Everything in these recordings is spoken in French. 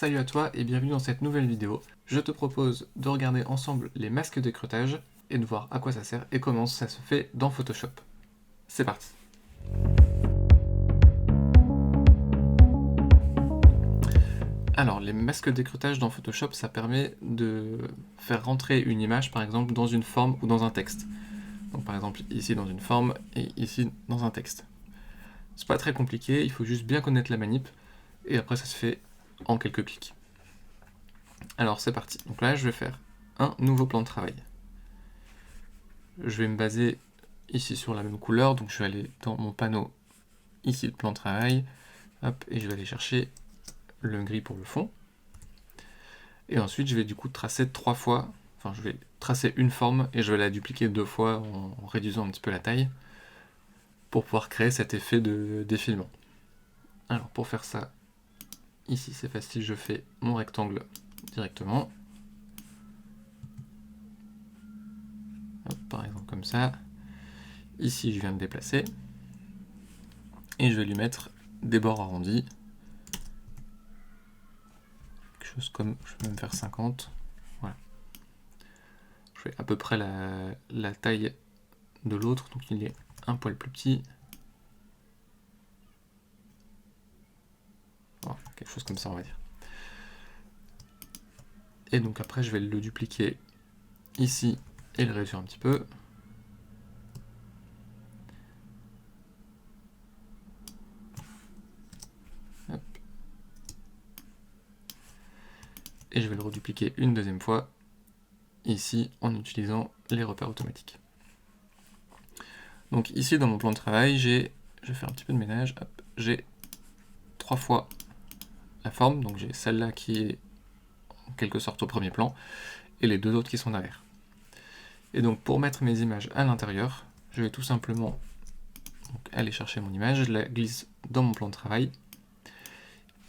Salut à toi et bienvenue dans cette nouvelle vidéo. Je te propose de regarder ensemble les masques d'écreutage et de voir à quoi ça sert et comment ça se fait dans Photoshop. C'est parti. Alors, les masques d'écreutage dans Photoshop, ça permet de faire rentrer une image, par exemple, dans une forme ou dans un texte. Donc, par exemple, ici dans une forme et ici dans un texte. C'est pas très compliqué, il faut juste bien connaître la manip et après ça se fait en quelques clics. Alors, c'est parti. Donc là, je vais faire un nouveau plan de travail. Je vais me baser ici sur la même couleur, donc je vais aller dans mon panneau, ici le plan de travail, hop, et je vais aller chercher le gris pour le fond. Et ensuite, je vais du coup tracer 3 fois, enfin je vais tracer une forme et je vais la dupliquer 2 fois en réduisant un petit peu la taille pour pouvoir créer cet effet de défilement. Alors pour faire ça, ici c'est facile, je fais mon rectangle directement. Hop, par exemple comme ça. Ici je viens de déplacer. Et je vais lui mettre des bords arrondis. Quelque chose comme, je vais même faire 50. Voilà. Je fais à peu près la taille de l'autre, donc il est un poil plus petit. Voilà, quelque chose comme ça on va dire. Et donc après je vais le dupliquer ici et le réduire un petit peu. Hop. Et je vais le redupliquer une deuxième fois ici en utilisant les repères automatiques. Donc ici dans mon plan de travail, je vais faire un petit peu de ménage, j'ai 3 fois la forme, donc j'ai celle-là qui est en quelque sorte au premier plan, et les deux autres qui sont derrière. Et donc pour mettre mes images à l'intérieur, je vais tout simplement aller chercher mon image, je la glisse dans mon plan de travail,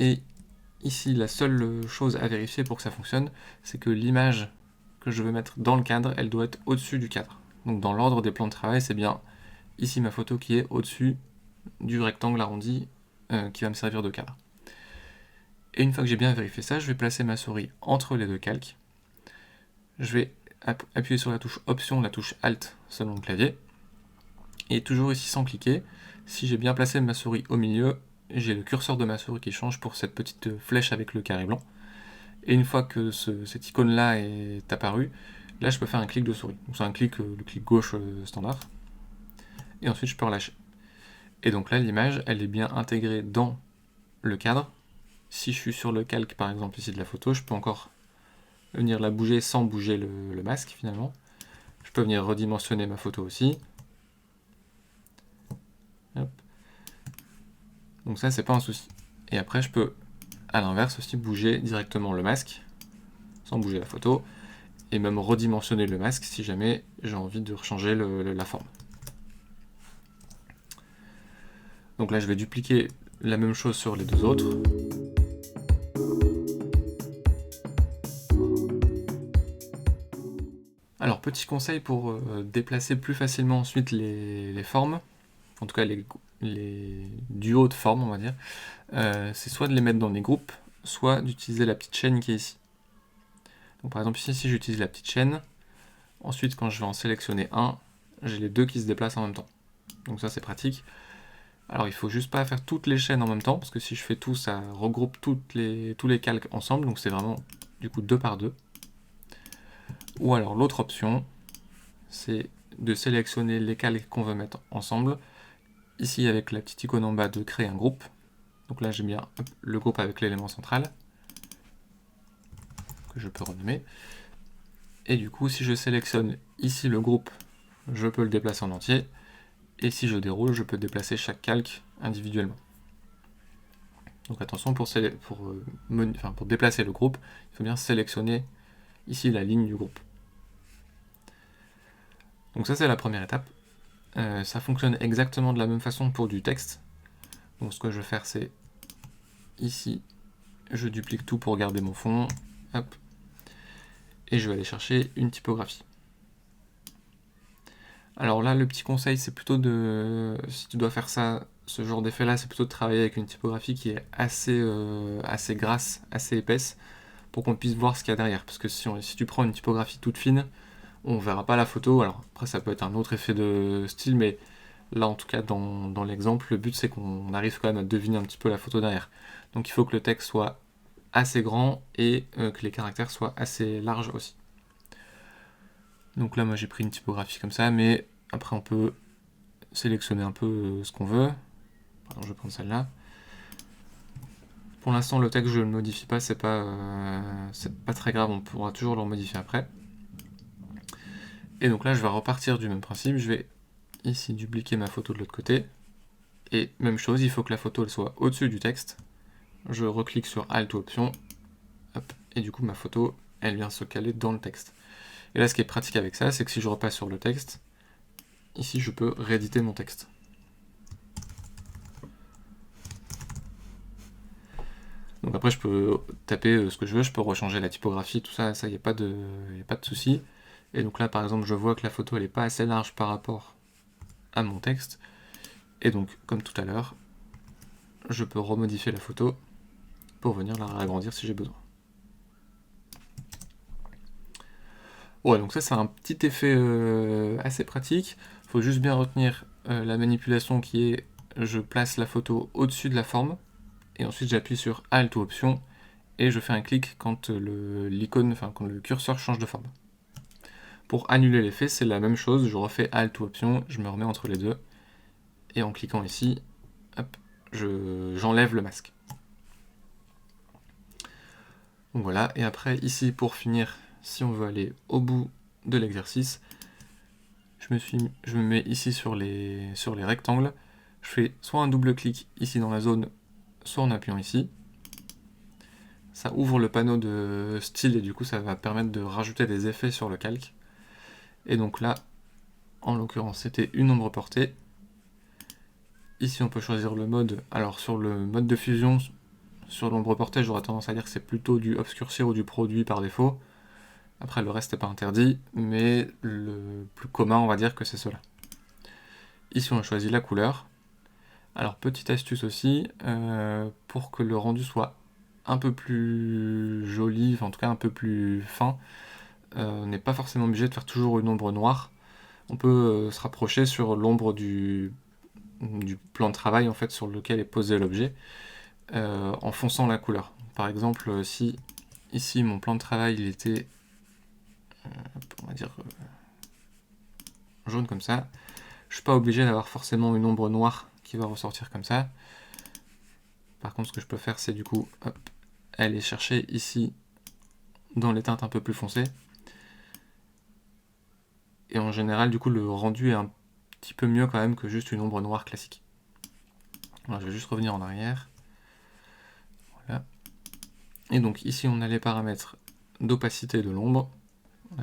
et ici la seule chose à vérifier pour que ça fonctionne, c'est que l'image que je veux mettre dans le cadre, elle doit être au-dessus du cadre. Donc dans l'ordre des plans de travail, c'est bien ici ma photo qui est au-dessus du rectangle arrondi qui va me servir de cadre. Et une fois que j'ai bien vérifié ça, je vais placer ma souris entre les deux calques. Je vais appuyer sur la touche Option, la touche Alt selon le clavier. Et toujours ici sans cliquer, si j'ai bien placé ma souris au milieu, j'ai le curseur de ma souris qui change pour cette petite flèche avec le carré blanc. Et une fois que cette icône-là est apparue, là je peux faire un clic de souris. Donc c'est un clic, le clic gauche standard. Et ensuite je peux relâcher. Et donc là l'image, elle est bien intégrée dans le cadre. Si je suis sur le calque par exemple ici de la photo, je peux encore venir la bouger sans bouger le masque finalement. Je peux venir redimensionner ma photo aussi. Hop. Donc ça c'est pas un souci. Et après je peux à l'inverse aussi bouger directement le masque sans bouger la photo et même redimensionner le masque si jamais j'ai envie de changer la forme. Donc là je vais dupliquer la même chose sur les deux autres. Alors petit conseil pour déplacer plus facilement ensuite les formes, en tout cas les duos de formes on va dire, c'est soit de les mettre dans des groupes, soit d'utiliser la petite chaîne qui est ici. Donc par exemple ici j'utilise la petite chaîne, ensuite quand je vais en sélectionner un, j'ai les deux qui se déplacent en même temps. Donc ça c'est pratique. Alors il faut juste pas faire toutes les chaînes en même temps, parce que si je fais tout, ça regroupe tous les calques ensemble, donc c'est vraiment du coup 2 par 2. Ou alors l'autre option, c'est de sélectionner les calques qu'on veut mettre ensemble, ici avec la petite icône en bas de créer un groupe. Donc là j'ai bien le groupe avec l'élément central, que je peux renommer. Et du coup si je sélectionne ici le groupe, je peux le déplacer en entier. Et si je déroule, je peux déplacer chaque calque individuellement. Donc attention, pour déplacer le groupe, il faut bien sélectionner ici la ligne du groupe. Donc ça c'est la première étape. Ça fonctionne exactement de la même façon pour du texte. Donc ce que je vais faire c'est ici, je duplique tout pour garder mon fond. Hop. Et je vais aller chercher une typographie. Alors là, le petit conseil, c'est plutôt si tu dois faire ça ce genre d'effet-là, c'est plutôt de travailler avec une typographie qui est assez grasse, assez épaisse, pour qu'on puisse voir ce qu'il y a derrière. Parce que si tu prends une typographie toute fine, on verra pas la photo. Alors après, ça peut être un autre effet de style, mais là, en tout cas, dans l'exemple, le but, c'est qu'on arrive quand même à deviner un petit peu la photo derrière. Donc il faut que le texte soit assez grand et que les caractères soient assez larges aussi. Donc là, moi, j'ai pris une typographie comme ça, mais après, on peut sélectionner un peu ce qu'on veut. Par exemple, je vais prendre celle-là. Pour l'instant, le texte, je ne le modifie pas, c'est pas très grave, on pourra toujours le modifier après. Et donc là, je vais repartir du même principe, je vais ici dupliquer ma photo de l'autre côté. Et même chose, il faut que la photo elle soit au-dessus du texte. Je reclique sur Alt ou Option, hop, et du coup ma photo, elle vient se caler dans le texte. Et là, ce qui est pratique avec ça, c'est que si je repasse sur le texte, ici je peux rééditer mon texte. Donc après, je peux taper ce que je veux, je peux rechanger la typographie, tout ça, il n'y a pas de souci. Et donc là, par exemple, je vois que la photo, elle n'est pas assez large par rapport à mon texte. Et donc, comme tout à l'heure, je peux remodifier la photo pour venir la agrandir si j'ai besoin. Ouais, donc ça, c'est un petit effet assez pratique. Il faut juste bien retenir la manipulation qui est je place la photo au-dessus de la forme, et ensuite j'appuie sur Alt ou Option, et je fais un clic quand quand le curseur change de forme. Pour annuler l'effet, c'est la même chose, je refais Alt ou Option, je me remets entre les deux, et en cliquant ici, hop, j'enlève le masque. Donc voilà, et après ici pour finir, si on veut aller au bout de l'exercice, je me mets ici sur les rectangles, je fais soit un double clic ici dans la zone, soit en appuyant ici. Ça ouvre le panneau de style et du coup ça va permettre de rajouter des effets sur le calque. Et donc là, en l'occurrence, c'était une ombre portée. Ici, on peut choisir le mode. Alors sur le mode de fusion, sur l'ombre portée, j'aurais tendance à dire que c'est plutôt du obscurcir ou du produit par défaut. Après, le reste n'est pas interdit, mais le plus commun, on va dire que c'est cela. Ici, on choisit la couleur. Alors, petite astuce aussi, pour que le rendu soit un peu plus joli, enfin en tout cas un peu plus fin, on n'est pas forcément obligé de faire toujours une ombre noire. On peut se rapprocher sur l'ombre du plan de travail en fait sur lequel est posé l'objet en fonçant la couleur. Par exemple, si ici mon plan de travail il était on va dire jaune comme ça, je suis pas obligé d'avoir forcément une ombre noire qui va ressortir comme ça. Par contre, ce que je peux faire, c'est du coup hop, aller chercher ici dans les teintes un peu plus foncées. Et en général, du coup, le rendu est un petit peu mieux quand même que juste une ombre noire classique. Alors, je vais juste revenir en arrière. Voilà. Et donc ici, on a les paramètres d'opacité de l'ombre,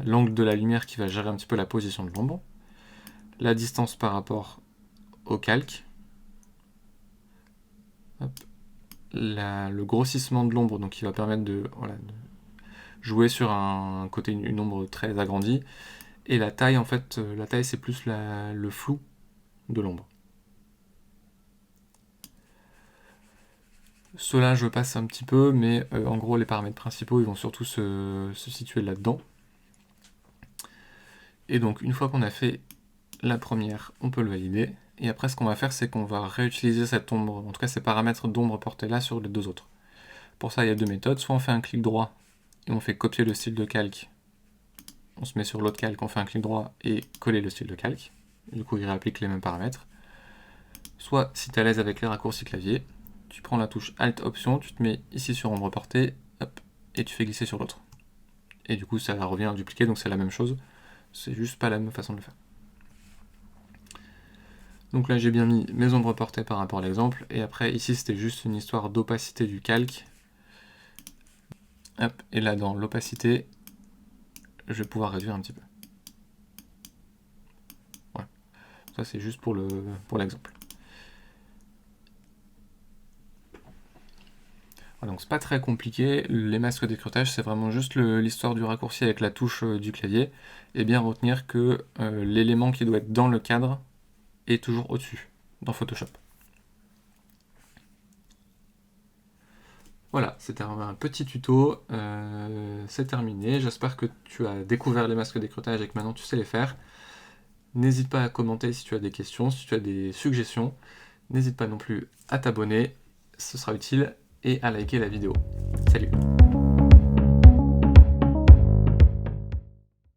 l'angle de la lumière qui va gérer un petit peu la position de l'ombre, la distance par rapport au calque, hop, le grossissement de l'ombre, donc qui va permettre de jouer sur un côté une ombre très agrandie, et la taille, en fait, la taille c'est plus le flou de l'ombre. Cela je passe un petit peu, mais en gros les paramètres principaux ils vont surtout se situer là-dedans. Et donc une fois qu'on a fait la première, on peut le valider. Et après ce qu'on va faire, c'est qu'on va réutiliser cette ombre, en tout cas ces paramètres d'ombre portés là sur les deux autres. Pour ça il y a deux méthodes, soit on fait un clic droit et on fait copier le style de calque. On se met sur l'autre calque, on fait un clic droit et coller le style de calque. Du coup il réapplique les mêmes paramètres. Soit si tu es à l'aise avec les raccourcis clavier, tu prends la touche Alt Option, tu te mets ici sur ombre portée, hop, et tu fais glisser sur l'autre. Et du coup ça revient à dupliquer, donc c'est la même chose, c'est juste pas la même façon de le faire. Donc là j'ai bien mis mes ombres portées par rapport à l'exemple, et après ici c'était juste une histoire d'opacité du calque. Hop, et là dans l'opacité, je vais pouvoir réduire un petit peu. Voilà, ça c'est juste pour l'exemple. Voilà, donc c'est pas très compliqué, les masques d'écrêtage c'est vraiment juste l'histoire du raccourci avec la touche du clavier, et bien retenir que l'élément qui doit être dans le cadre est toujours au-dessus dans Photoshop. Voilà, c'était un petit tuto, c'est terminé. J'espère que tu as découvert les masques d'écrêtage et que maintenant tu sais les faire. N'hésite pas à commenter si tu as des questions, si tu as des suggestions. N'hésite pas non plus à t'abonner, ce sera utile, et à liker la vidéo. Salut!